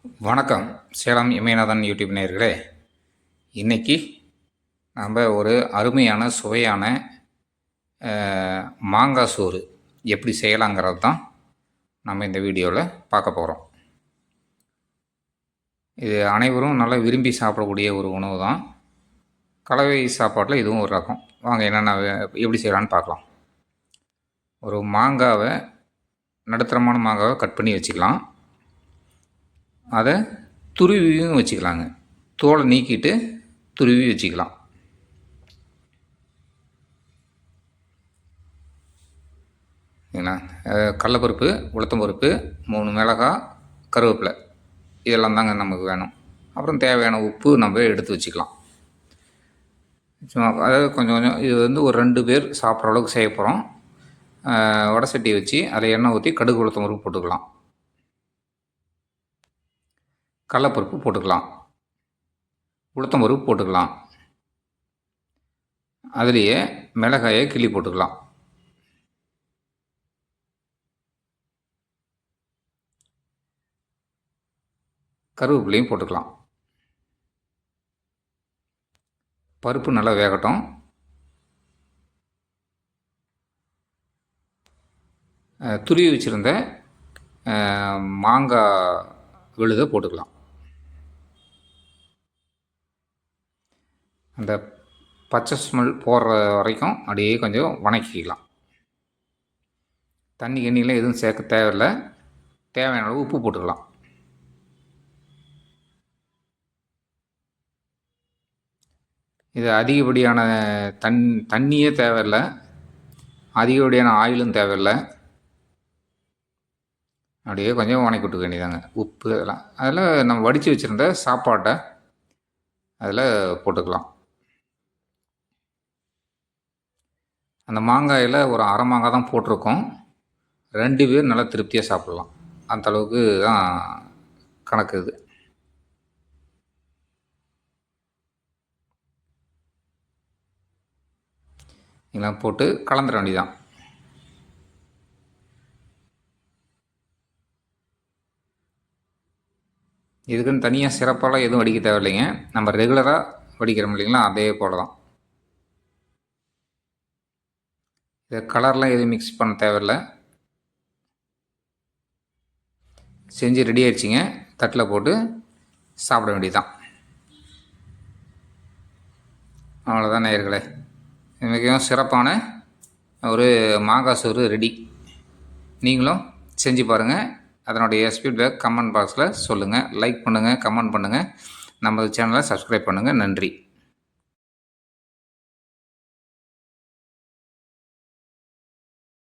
வணக்கம். சேலம் இமயநாதன் யூடியூப் நேயர்களே, இன்றைக்கி நம்ம ஒரு அருமையான சுவையான மாங்காய் சோறு எப்படி செய்யலாங்கிறது தான் நம்ம இந்த வீடியோவில் பார்க்க போகிறோம். இது அனைவரும் நல்லா விரும்பி சாப்பிடக்கூடிய ஒரு உணவு தான். கலவை சாப்பாட்டில் இதுவும் ஒரு ரகம். வாங்க என்னென்ன எப்படி செய்யலான்னு பார்க்கலாம். ஒரு மாங்காவை, நடுத்தரமான மாங்காவை கட் பண்ணி வச்சுக்கலாம். அதை துருவியும் வச்சுக்கலாங்க. தோலை நீக்கிட்டு துருவி வச்சுக்கலாம். ஏன்னா கடலைப்பருப்பு, உளுத்தம்பருப்பு, 3 மிளகாய், கருவேப்பிலை இதெல்லாம் தாங்க நமக்கு வேணும். அப்புறம் தேவையான உப்பு நம்ம எடுத்து வச்சுக்கலாம். சும்மா அதாவது கொஞ்சம் கொஞ்சம் இது வந்து ஒரு 2 பேர் சாப்பிட்ற அளவுக்கு செய்ய போகிறோம். வடை சட்டி வச்சு அதில் எண்ணெய் ஊற்றி கடுகு, உளுத்தம்பருப்பு போட்டுக்கலாம். கடலைப்பருப்பு போட்டுக்கலாம், உளுத்தம்பருப்பு போட்டுக்கலாம். அதுலேயே மிளகாயை கிள்ளி போட்டுக்கலாம். கருவேப்பிலையும் போட்டுக்கலாம். பருப்பு நல்லா வேகட்டும். துருவி வச்சுருந்த மாங்காய் விழுதை போட்டுக்கலாம். அந்த பச்சை ஸ்மெல் போடுற வரைக்கும் அப்படியே கொஞ்சம் வணக்கிக்கலாம். தண்ணி எண்ணெயில் எதுவும் சேர்க்க தேவையில்லை. தேவையான அளவு உப்பு போட்டுக்கலாம். இது அதிகப்படியான தண்ணியே தேவையில்லை, அதிகப்படியான ஆயிலும் தேவையில்லை. அப்படியே கொஞ்சம் வணக்கி விட்டுக்க வேண்டியதாங்க. உப்பு அதெல்லாம் அதில் நம்ம வடித்து வச்சுருந்த சாப்பாட்டை அதில் போட்டுக்கலாம். அந்த மாங்காயில் ஒரு அரை மாங்காய் தான் போட்டிருக்கோம். 2 பேர் நல்லா திருப்தியாக சாப்பிட்லாம். அந்தளவுக்கு தான் கணக்கு இது. இதெல்லாம் போட்டு கலந்துட வேண்டியதான். இதுக்குன்னு தனியாக சிறப்பாலாம் எதுவும் வடிக்க தேவையில்லைங்க. நம்ம ரெகுலராக வடிக்கிறோம் இல்லைங்களா, அதே போல் தான். இதை கலர்லாம் எதுவும் மிக்ஸ் பண்ண தேவையில்லை. செஞ்சு ரெடி ஆகிடுச்சிங்க. தட்டில் போட்டு சாப்பிட வேண்டியதுதான். அவ்வளோதான் நேயர்களே. மிகவும் சிறப்பான ஒரு மாங்காய் சோறு ரெடி. நீங்களும் செஞ்சு பாருங்கள். அதனுடைய ஃபீட்பேக் கமெண்ட் பாக்ஸில் சொல்லுங்கள். லைக் பண்ணுங்கள், கமெண்ட் பண்ணுங்கள். நம்ம சேனலை சப்ஸ்கிரைப் பண்ணுங்கள். நன்றி.